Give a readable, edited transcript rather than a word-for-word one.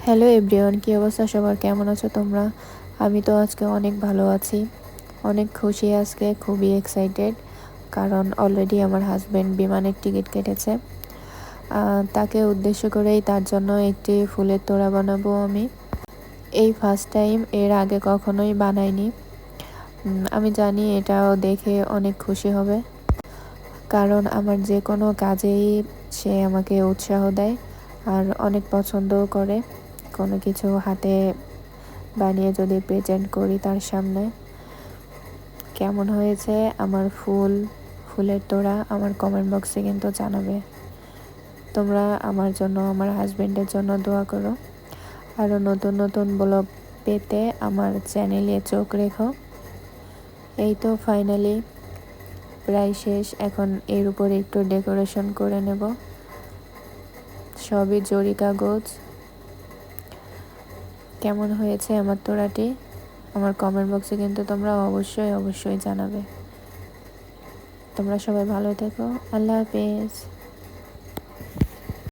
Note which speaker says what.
Speaker 1: Hello everyone, কী অবস্থা সবার? কেমন আছো তোমরা? আমি তো আজকে অনেক ভালো আছি, অনেক খুশি আজকে, খুবই এক্সাইটেড। কারণ অলরেডি আমার হাজব্যান্ড বিমানের টিকিট কেটেছে। তাকে উদ্দেশ্য করেই তার জন্য একটি ফুলের তোড়া বানাবো আমি। এই ফার্স্ট টাইম, এর আগে কখনোই বানাইনি। আমি জানি এটাও দেখে অনেক খুশি হবে, কারণ আমার যে কোনো কাজেই সে আমাকে উৎসাহ দেয় আর অনেক পছন্দও করে। কোনো কিছু হাতে বানিয়ে যদি প্রেজেন্ট করি তার সামনে। কেমন হয়েছে আমার ফুলের তোড়া আমার কমেন্ট বক্সে কিন্তু জানাবে। তোমরা আমার জন্য, আমার হাজব্যান্ডের জন্য দোয়া করো। আরও নতুন নতুন ব্লগ পেতে আমার চ্যানেলে চোখ রেখো। এই তো ফাইনালি প্রায় শেষ। এখন এর উপরে একটু ডেকোরেশন করে নেব, সবই জরি কাগজ। কেমন হয়েছে আমার তোড়াটি আমার কমেন্ট বক্সে কিন্তু তোমরা অবশ্যই জানাবে। তোমরা সবাই ভালো থেকো। আল্লাহ হাফেজ।